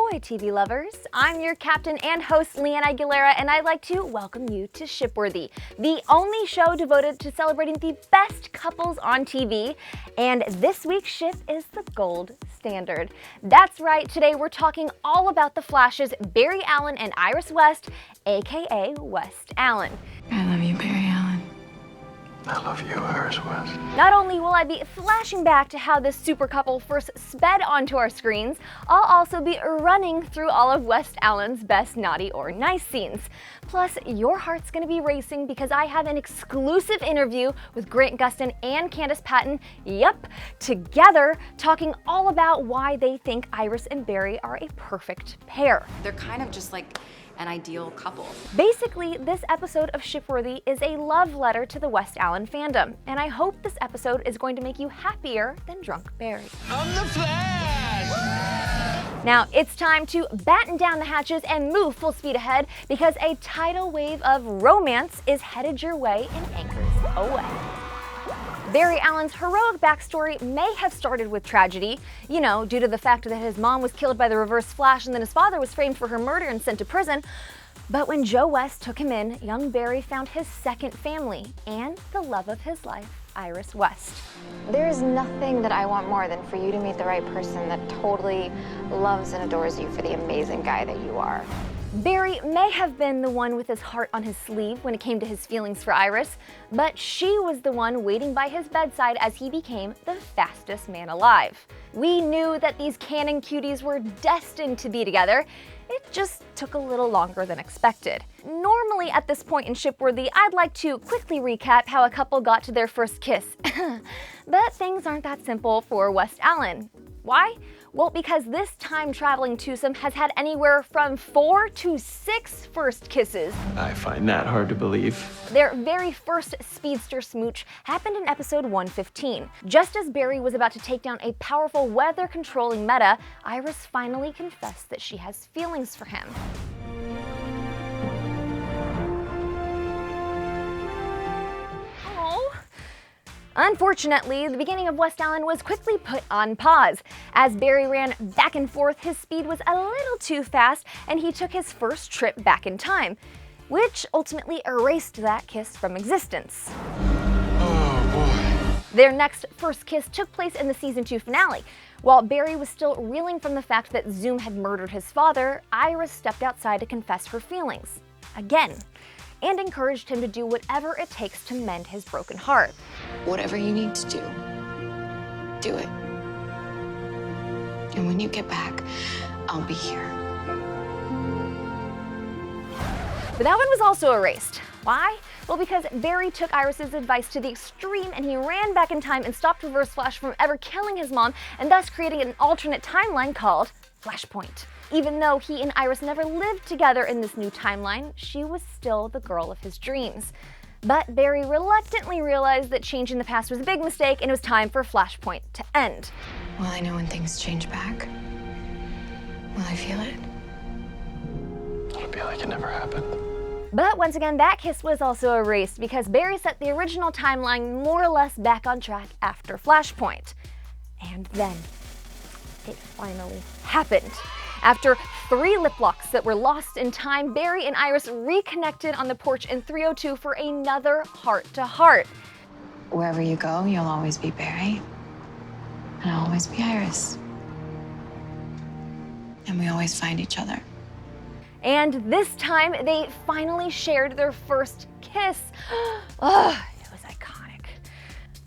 Ahoy, TV lovers! I'm your captain and host, Leanne Aguilera, and I'd like to welcome you to Shipworthy, the only show devoted to celebrating the best couples on TV. And this week's ship is the gold standard. That's right, today we're talking all about the Flash's Barry Allen and Iris West, aka WestAllen. I love you, Barry Allen. I love you, Iris West. Not only will I be flashing back to how this super couple first sped onto our screens, I'll also be running through all of WestAllen's best naughty or nice scenes. Plus, your heart's gonna be racing because I have an exclusive interview with Grant, Gustin, and Candice Patton, together, talking all about why they think Iris and Barry are a perfect pair. They're kind of just like an ideal couple. Basically, this episode of Shipworthy is a love letter to the WestAllen fandom, and I hope this episode is going to make you happier than drunk Barry. I'm the Flash! Now, it's time to batten down the hatches and move full speed ahead because a tidal wave of romance is headed your way and anchors away. Barry Allen's heroic backstory may have started with tragedy, due to the fact that his mom was killed by the Reverse Flash and then his father was framed for her murder and sent to prison. But when Joe West took him in, young Barry found his second family and the love of his life, Iris West. There is nothing that I want more than for you to meet the right person that totally loves and adores you for the amazing guy that you are. Barry may have been the one with his heart on his sleeve when it came to his feelings for Iris, but she was the one waiting by his bedside as he became the fastest man alive. We knew that these canon cuties were destined to be together. It just took a little longer than expected. Normally at this point in Shipworthy, I'd like to quickly recap how a couple got to their first kiss. But things aren't that simple for WestAllen. Why? Well, because this time-traveling twosome has had anywhere from 4 to 6 first kisses. I find that hard to believe. Their very first speedster smooch happened in episode 115. Just as Barry was about to take down a powerful weather-controlling meta, Iris finally confessed that she has feelings for him. Unfortunately, the beginning of WestAllen was quickly put on pause. As Barry ran back and forth, his speed was a little too fast, and he took his first trip back in time, which ultimately erased that kiss from existence. Oh boy. Their next first kiss took place in the season 2 finale. While Barry was still reeling from the fact that Zoom had murdered his father, Iris stepped outside to confess her feelings. Again. And encouraged him to do whatever it takes to mend his broken heart. Whatever you need to do it. And when you get back, I'll be here. But that one was also erased. Why? Well, because Barry took Iris's advice to the extreme and he ran back in time and stopped Reverse Flash from ever killing his mom and thus creating an alternate timeline called Flashpoint. Even though he and Iris never lived together in this new timeline, she was still the girl of his dreams. But Barry reluctantly realized that changing the past was a big mistake and it was time for Flashpoint to end. Will I know when things change back? Will I feel it? It'll be like it never happened. But once again, that kiss was also erased because Barry set the original timeline more or less back on track after Flashpoint. And then, it finally happened. After 3 lip locks that were lost in time, Barry and Iris reconnected on the porch in 302 for another heart-to-heart. Wherever you go, you'll always be Barry. And I'll always be Iris. And we always find each other. And this time, they finally shared their first kiss. Ugh, it was iconic.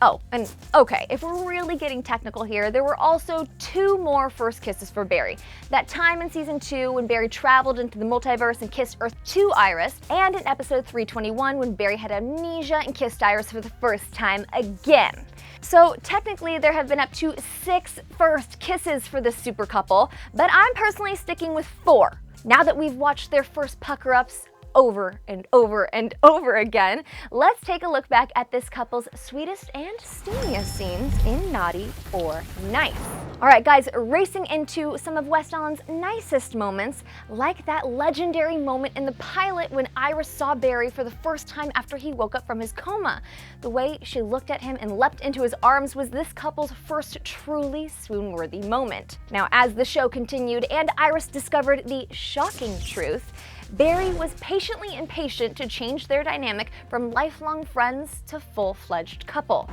Oh, and okay, if we're really getting technical here, there were also 2 more first kisses for Barry. That time in season 2 when Barry traveled into the multiverse and kissed Earth 2 Iris, and in episode 321 when Barry had amnesia and kissed Iris for the first time again. So technically there have been up to 6 first kisses for this super couple, but I'm personally sticking with 4. Now that we've watched their first pucker-ups over and over and over again, let's take a look back at this couple's sweetest and steamiest scenes in Naughty or Nice. All right, guys, racing into some of WestAllen's nicest moments, like that legendary moment in the pilot when Iris saw Barry for the first time after he woke up from his coma. The way she looked at him and leapt into his arms was this couple's first truly swoon-worthy moment. Now, as the show continued and Iris discovered the shocking truth, Barry was patiently impatient to change their dynamic from lifelong friends to full-fledged couple.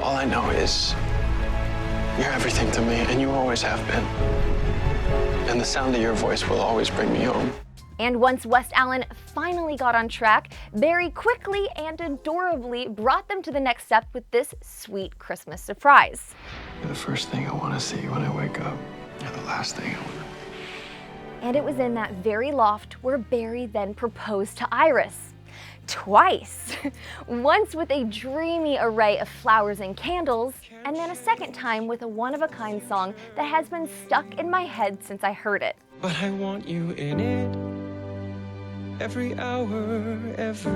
All I know is you're everything to me, and you always have been. And the sound of your voice will always bring me home. And once WestAllen finally got on track, Barry quickly and adorably brought them to the next step with this sweet Christmas surprise. You're the first thing I want to see when I wake up. You're the last thing I want to. And it was in that very loft where Barry then proposed to Iris. Twice. Once with a dreamy array of flowers and candles, and then a second time with a one-of-a-kind song that has been stuck in my head since I heard it. But I want you in it, every hour, every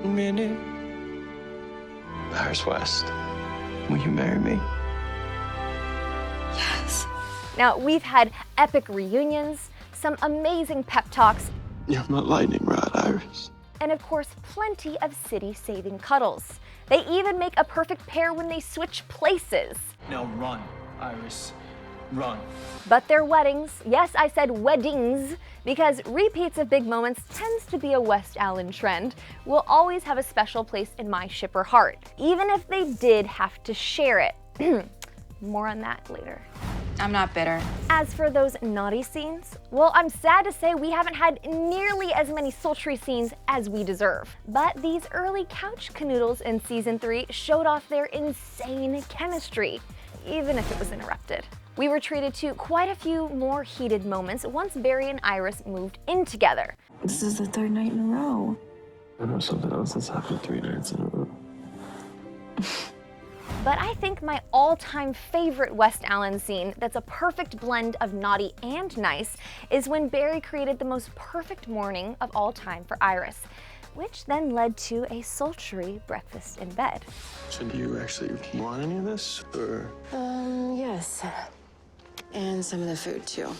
minute. Iris West, will you marry me? Yes. Now, we've had epic reunions, some amazing pep talks, You're my lightning rod, Iris. and of course, plenty of city-saving cuddles. They even make a perfect pair when they switch places. Now run, Iris, run. But their weddings, yes, I said weddings, because repeats of big moments tends to be a WestAllen trend, will always have a special place in my shipper heart, even if they did have to share it. More on that later. I'm not bitter. As for those naughty scenes, well, I'm sad to say we haven't had nearly as many sultry scenes as we deserve. But these early couch canoodles in season 3 showed off their insane chemistry, even if it was interrupted. We were treated to quite a few more heated moments once Barry and Iris moved in together. This is the third night in a row. I know something else that's happened 3 nights in a row. But I think my all-time favorite WestAllen scene that's a perfect blend of naughty and nice is when Barry created the most perfect morning of all time for Iris, which then led to a sultry breakfast in bed. So do you actually want any of this, or? Yes. And some of the food, too.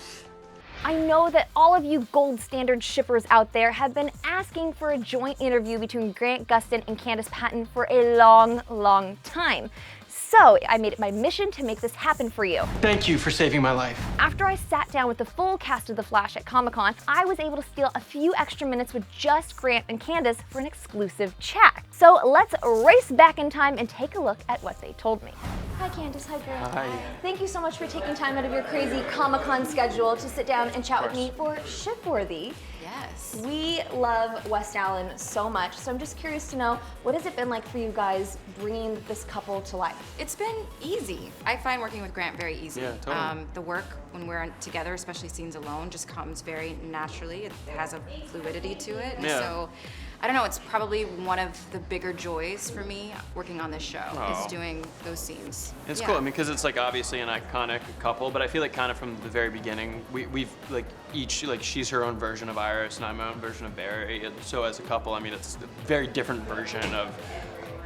I know that all of you gold standard shippers out there have been asking for a joint interview between Grant, Gustin, and Candice Patton for a long, long time. So I made it my mission to make this happen for you. Thank you for saving my life. After I sat down with the full cast of The Flash at Comic-Con, I was able to steal a few extra minutes with just Grant and Candice for an exclusive chat. So let's race back in time and take a look at what they told me. Hi Candice, hi Grant. Hi. Thank you so much for taking time out of your crazy Comic-Con schedule to sit down and chat with me for Shipworthy. Yes. We love WestAllen so much, so I'm just curious to know, what has it been like for you guys bringing this couple to life? It's been easy. I find working with Grant very easy. Yeah, totally. The work, when we're together, especially scenes alone, just comes very naturally. It has a fluidity to it. And Yeah. so, I don't know, it's probably one of the bigger joys for me working on this show, is doing those scenes. It's Yeah. cool. I mean, because it's like obviously an iconic couple, but I feel like kind of from the very beginning, we've like each, like she's her own version of Iris and I'm my own version of Barry. And so as a couple, I mean, it's a very different version of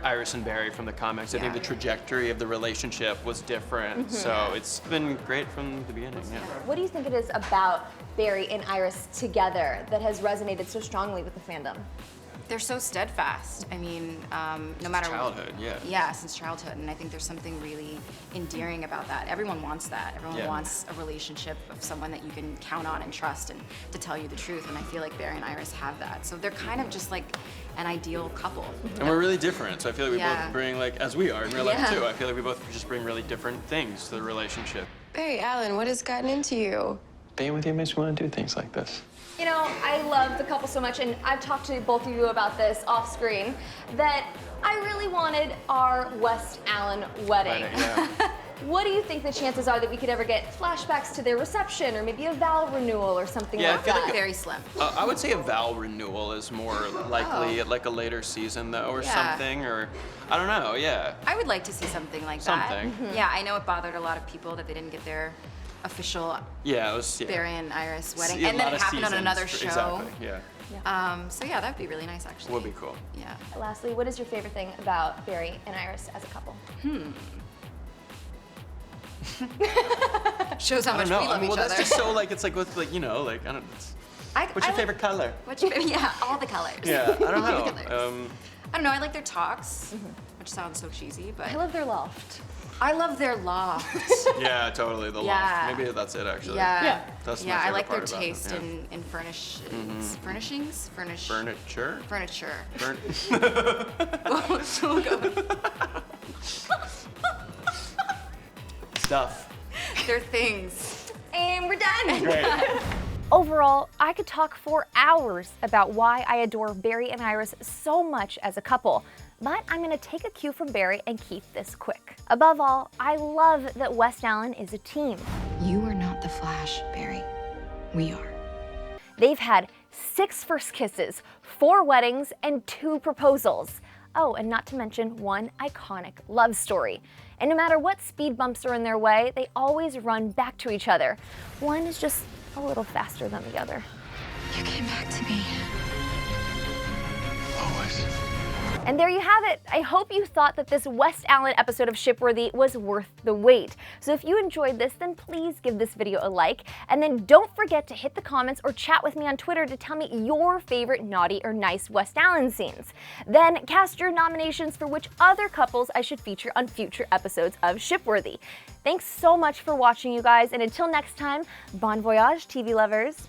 Iris and Barry from the comics. I think the trajectory of the relationship was different. So it's been great from the beginning, yeah. What do you think it is about Barry and Iris together that has resonated so strongly with the fandom? They're so steadfast. I mean, no matter childhood, yeah. Yeah, since childhood, and I think there's something really endearing about that. Everyone wants that. Everyone Yeah. wants a relationship of someone that you can count on and trust and to tell you the truth. And I feel like Barry and Iris have that. So they're kind of just like an ideal couple. And we're really different, so I feel like we Yeah. both bring, like, as we are in real life Yeah. too, I feel like we both just bring really different things to the relationship. Barry Allen, what has gotten into you? Being with you makes me want to do things like this. You know, I love the couple so much, and I've talked to both of you about this off screen, that I really wanted our WestAllen wedding. Yeah. What do you think the chances are that we could ever get flashbacks to their reception, or maybe a vow renewal or something Yeah, I like feel that? like Very slim. I would say a vow renewal is more likely at like a later season though, or Yeah. something, or I don't know, yeah. I would like to see something like Something. that. Yeah, I know it bothered a lot of people that they didn't get their official Yeah, it was, yeah. Barry and Iris wedding, See, a and then lot it of happened on seasons, another show. Exactly, yeah. So yeah, that'd be really nice actually. Would be cool. Yeah. Lastly, what is your favorite thing about Barry and Iris as a couple? Shows how I much don't know. we love well, each that's other. just so like it's like with like you know like I don't. What's your favorite color? What's your favorite? Yeah, all the colors. Yeah, I don't All the know. colors. I don't know. I like their talks, which sounds so cheesy, but I love their loft. I love their loft. Yeah, totally. The Yeah. loft. Maybe that's it actually. Yeah. That's my yeah, I favorite like their part about taste them, in furnishings. Furnishings? Furniture. Furniture. Furn- We'll go with Stuff. their things. And we're done. Great. Overall, I could talk for hours about why I adore Barry and Iris so much as a couple, but I'm gonna take a cue from Barry and keep this quick. Above all, I love that WestAllen is a team. You are not the Flash, Barry. We are. They've had 6 first kisses, 4 weddings, and 2 proposals. Oh, and not to mention 1 iconic love story. And no matter what speed bumps are in their way, they always run back to each other. One is just a little faster than the other. You came back to me. Always. And there you have it. I hope you thought that this WestAllen episode of Shipworthy was worth the wait. So if you enjoyed this, then please give this video a like. And then don't forget to hit the comments or chat with me on Twitter to tell me your favorite naughty or nice WestAllen scenes. Then cast your nominations for which other couples I should feature on future episodes of Shipworthy. Thanks so much for watching, you guys. And until next time, bon voyage, TV lovers.